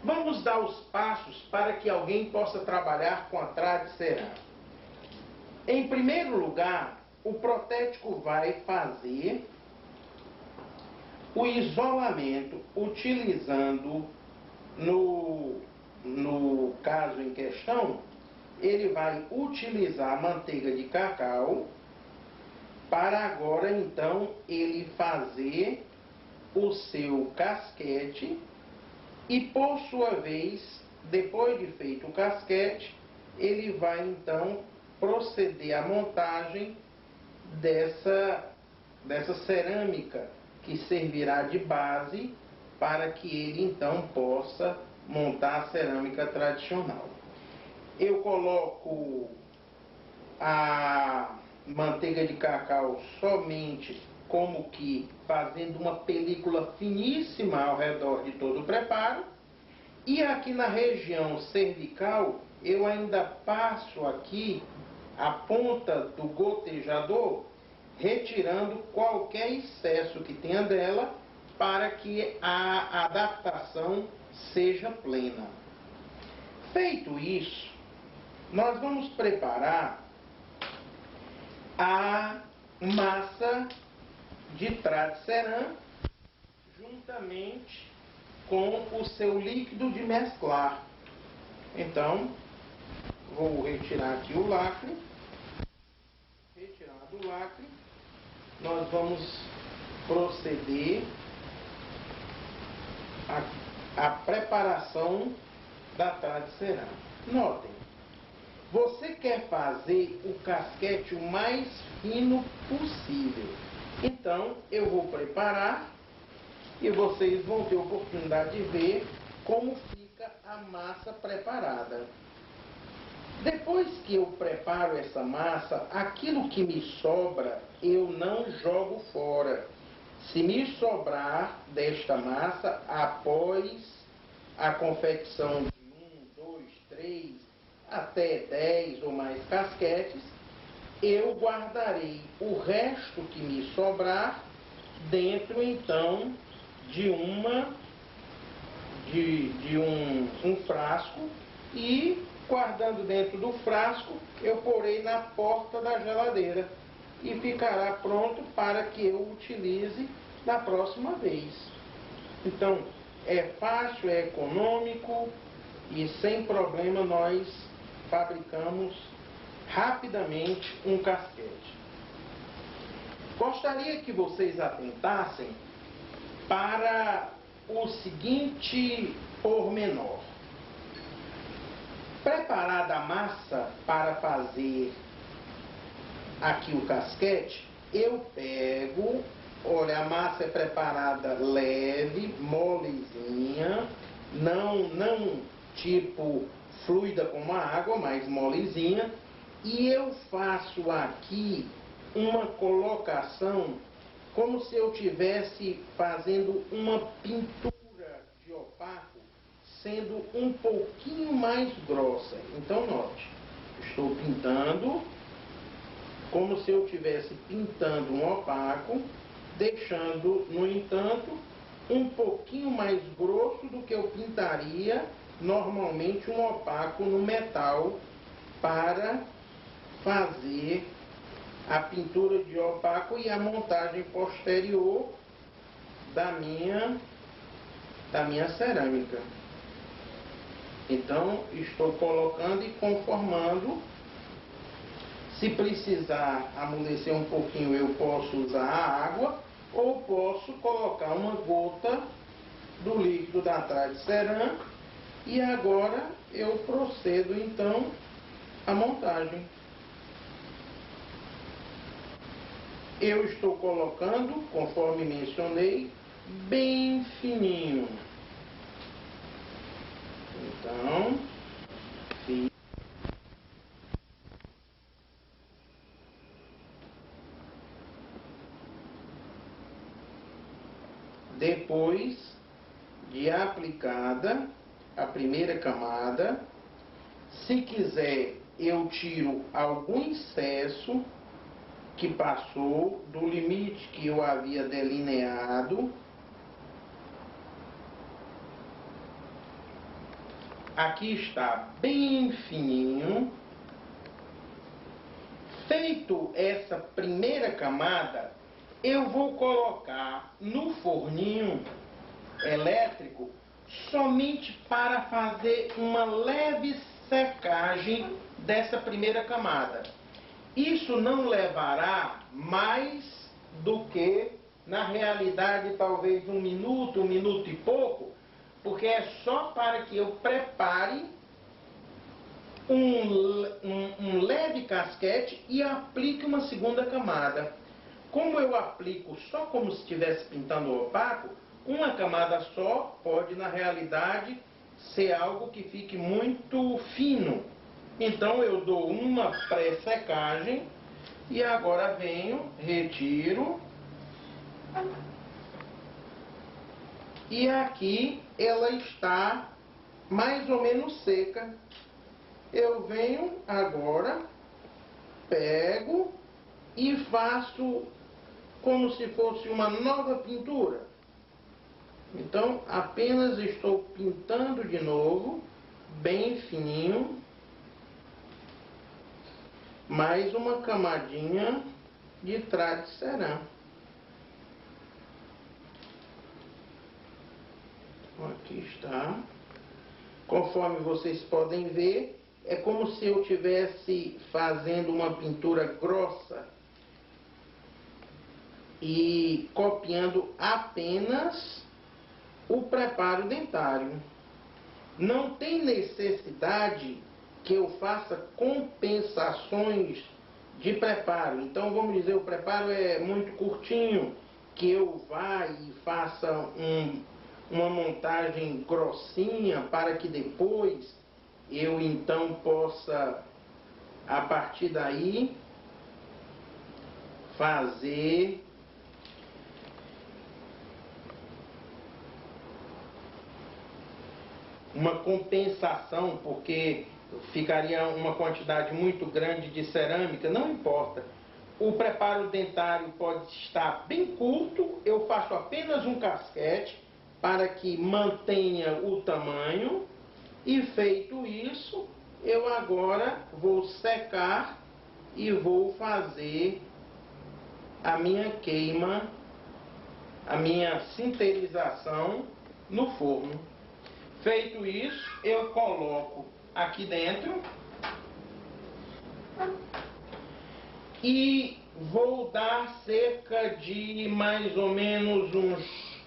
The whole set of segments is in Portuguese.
Vamos dar os passos para que alguém possa trabalhar com a trade cerâmica. Em primeiro lugar, o protético vai fazer o isolamento utilizando, no caso em questão, ele vai utilizar manteiga de cacau para agora então ele fazer o seu casquete e, por sua vez, depois de feito o casquete, ele vai então proceder à montagem dessa cerâmica que servirá de base para que ele então possa montar a cerâmica tradicional. Eu coloco a manteiga de cacau somente como que fazendo uma película finíssima ao redor de todo o preparo, e aqui na região cervical eu ainda passo aqui a ponta do gotejador, retirando qualquer excesso que tenha dela para que a adaptação seja plena. Feito isso, nós vamos preparar a massa de trade cerâmica juntamente com o seu líquido de mesclar. Então, vou retirar aqui o lacre. Retirado o lacre, nós vamos proceder à preparação da trade cerâmica. Notem, você quer fazer o casquete o mais fino possível. Então, eu vou preparar e vocês vão ter oportunidade de ver como fica a massa preparada. Depois que eu preparo essa massa, aquilo que me sobra, eu não jogo fora. Se me sobrar desta massa, após a confecção de 1, 2, 3, até 10 ou mais casquetes, eu guardarei o resto que me sobrar dentro então de um frasco, e guardando dentro do frasco eu porei na porta da geladeira e ficará pronto para que eu utilize da próxima vez. Então é fácil, é econômico e sem problema nós fabricamos rapidamente um casquete. Gostaria que vocês atentassem para o seguinte pormenor. Preparada a massa para fazer aqui o casquete, eu pego, olha, a massa é preparada leve, molezinha, não tipo fluida como a água, mas molezinha, e eu faço aqui uma colocação como se eu estivesse fazendo uma pintura de opaco, sendo um pouquinho mais grossa. Então note, estou pintando como se eu estivesse pintando um opaco, deixando, no entanto, um pouquinho mais grosso do que eu pintaria normalmente um opaco no metal para fazer a pintura de opaco e a montagem posterior da minha cerâmica. Então, estou colocando e conformando. Se precisar amolecer um pouquinho, eu posso usar a água ou posso colocar uma gota do líquido da trade cerâmica, e agora eu procedo então a montagem. Eu estou colocando, conforme mencionei, bem fininho. Então, depois de aplicada a primeira camada, se quiser eu tiro algum excesso que passou do limite que eu havia delineado, Aqui está bem fininho. Feito essa primeira camada, eu vou colocar no forninho elétrico somente para fazer uma leve secagem dessa primeira camada. Isso não levará mais do que, na realidade, talvez um minuto e pouco, porque é só para que eu prepare um leve casquete e aplique uma segunda camada. Como eu aplico só como se estivesse pintando opaco, uma camada só pode, na realidade, ser algo que fique muito fino. Então eu dou uma pré-secagem e agora venho, retiro. E aqui ela está mais ou menos seca. Eu venho agora, pego e faço como se fosse uma nova pintura. Então, apenas estou pintando de novo, bem fininho, mais uma camadinha de Tradiceram. Aqui está. Conforme vocês podem ver, é como se eu estivesse fazendo uma pintura grossa e copiando apenas o preparo dentário. Não tem necessidade que eu faça compensações de preparo. Então, vamos dizer, o preparo é muito curtinho, que eu vá e faça uma montagem grossinha para que depois eu então possa, a partir daí, fazer uma compensação, porque ficaria uma quantidade muito grande de cerâmica, não importa. O preparo dentário pode estar bem curto, eu faço apenas um casquete para que mantenha o tamanho. E feito isso, eu agora vou secar e vou fazer a minha queima, a minha sinterização no forno. Feito isso, eu coloco aqui dentro e vou dar cerca de mais ou menos uns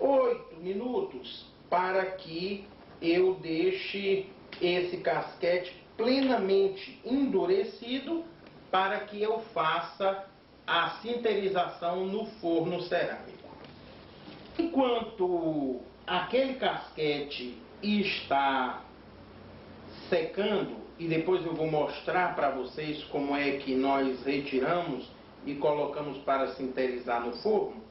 8 minutos para que eu deixe esse casquete plenamente endurecido para que eu faça a sinterização no forno cerâmico. Enquanto aquele casquete está secando, e depois eu vou mostrar para vocês como é que nós retiramos e colocamos para sinterizar no forno,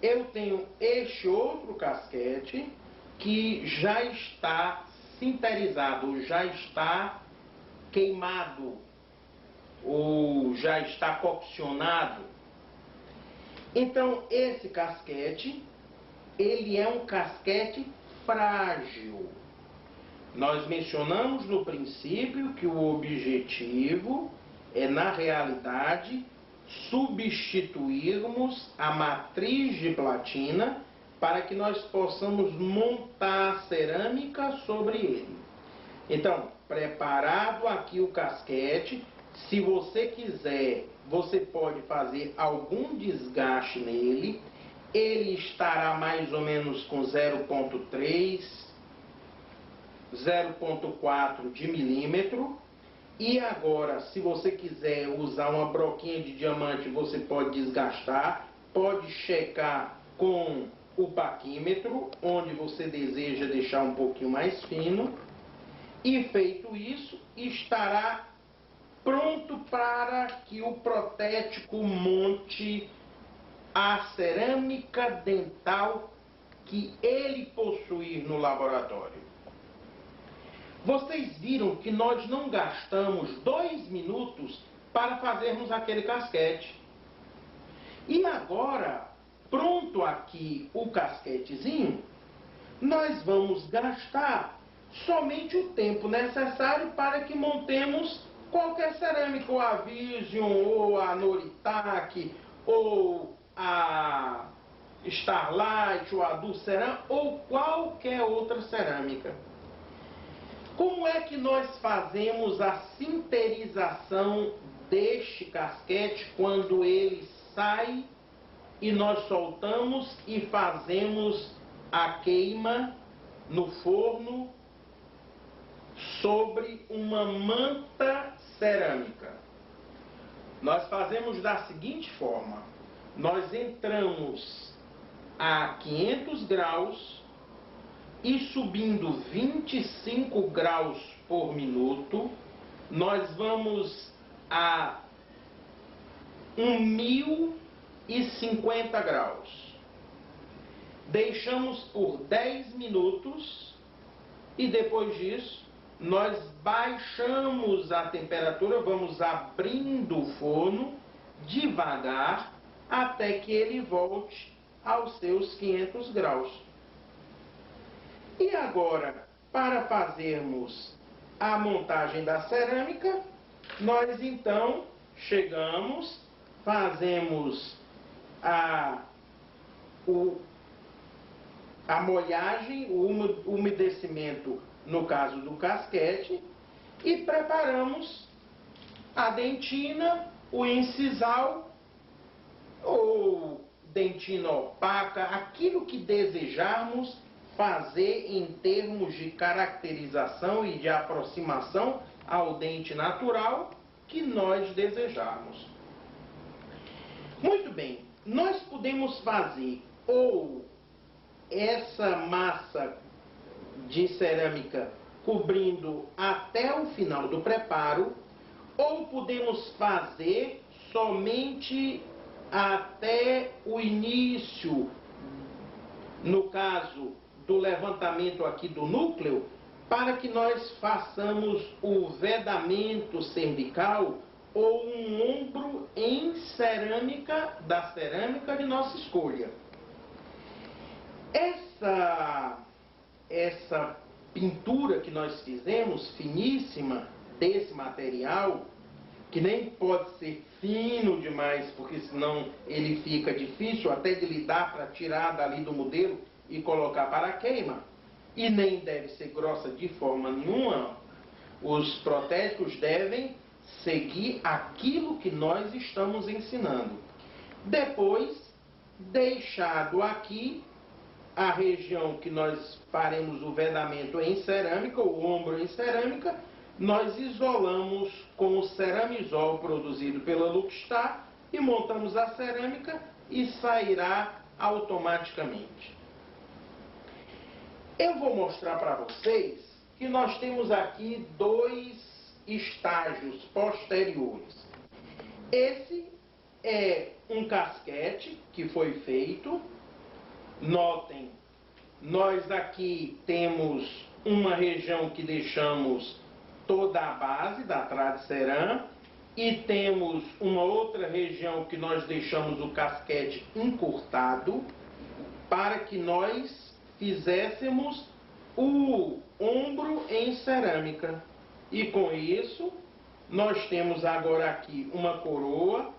eu tenho este outro casquete que já está sinterizado, já está queimado, ou já está coccionado. Então, esse casquete, ele é um casquete frágil. Nós mencionamos no princípio que o objetivo é, na realidade, substituirmos a matriz de platina para que nós possamos montar cerâmica sobre ele. Então, preparado aqui o casquete, se você quiser, você pode fazer algum desgaste nele. Ele estará mais ou menos com 0,3, 0,4 de milímetro. E agora, se você quiser usar uma broquinha de diamante, você pode desgastar, pode checar com o paquímetro, onde você deseja deixar um pouquinho mais fino. E feito isso, estará pronto para que o protético monte a cerâmica dental que ele possuir no laboratório. Vocês viram que nós não gastamos 2 minutos para fazermos aquele casquete. E agora, pronto aqui o casquetezinho, nós vamos gastar somente o tempo necessário para que montemos qualquer cerâmica, ou a Vision, ou a Noritake, ou a Starlight, ou a Dulceran, ou qualquer outra cerâmica. Como é que nós fazemos a sinterização deste casquete quando ele sai e nós soltamos e fazemos a queima no forno sobre uma manta cerâmica? Nós fazemos da seguinte forma: nós entramos a 500 graus e subindo 25 graus por minuto, nós vamos a 1050 graus. Deixamos por 10 minutos e depois disso nós baixamos a temperatura, vamos abrindo o forno devagar até que ele volte aos seus 500 graus. E agora, para fazermos a montagem da cerâmica, nós então chegamos, fazemos a molhagem, o umedecimento, no caso do casquete, e preparamos a dentina, o incisal, ou dentina opaca, aquilo que desejarmos fazer em termos de caracterização e de aproximação ao dente natural que nós desejarmos. Muito bem, nós podemos fazer ou essa massa de cerâmica cobrindo até o final do preparo, ou podemos fazer somente até o início, no caso do levantamento aqui do núcleo, para que nós façamos o vedamento cervical ou um ombro em cerâmica, da cerâmica de nossa escolha. Essa pintura que nós fizemos, finíssima, desse material, que nem pode ser fino demais, porque senão ele fica difícil até de lidar para tirar dali do modelo e colocar para a queima, e nem deve ser grossa de forma nenhuma. Os protésicos devem seguir aquilo que nós estamos ensinando. Depois, deixado aqui a região que nós faremos o vedamento em cerâmica, o ombro em cerâmica, nós isolamos com o ceramizol produzido pela Luxstar e montamos a cerâmica e sairá automaticamente. Eu vou mostrar para vocês que nós temos aqui dois estágios posteriores. Esse é um casquete que foi feito. Notem, nós aqui temos uma região que deixamos toda a base da Tradiceran e temos uma outra região que nós deixamos o casquete encurtado para que nós fizéssemos o ombro em cerâmica. E com isso, nós temos agora aqui uma coroa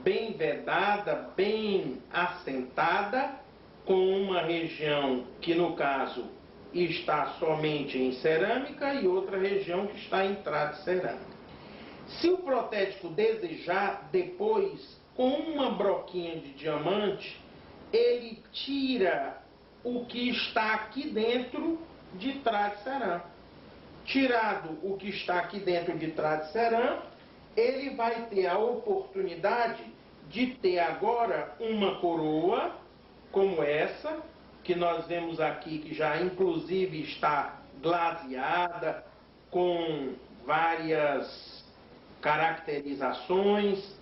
bem vedada, bem assentada, com uma região que, no caso, está somente em cerâmica e outra região que está em Tradicerâmica. Se o protético desejar, depois, com uma broquinha de diamante, ele tira o que está aqui dentro de Tradiceran. Tirado o que está aqui dentro de Tradiceran, ele vai ter a oportunidade de ter agora uma coroa como essa, que nós vemos aqui, que já inclusive está glaseada, com várias caracterizações.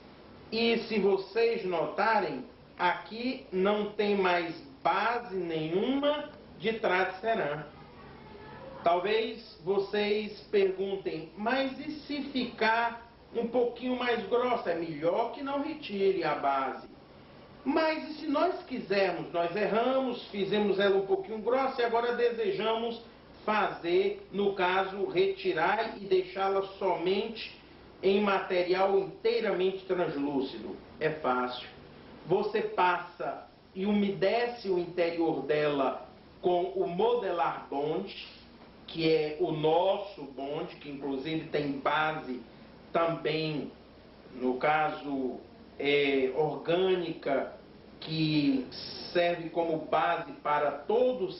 E se vocês notarem, aqui não tem mais base nenhuma de Tradiceran. Talvez vocês perguntem, mas e se ficar um pouquinho mais grossa? É melhor que não retire a base. Mas e se nós quisermos, nós erramos, fizemos ela um pouquinho grossa e agora desejamos fazer, no caso, retirar e deixá-la somente em material inteiramente translúcido? É fácil. Você passa e umedece o interior dela com o Modelar Bond, que é o nosso bonde, que inclusive tem base também, no caso, orgânica, que serve como base para todo o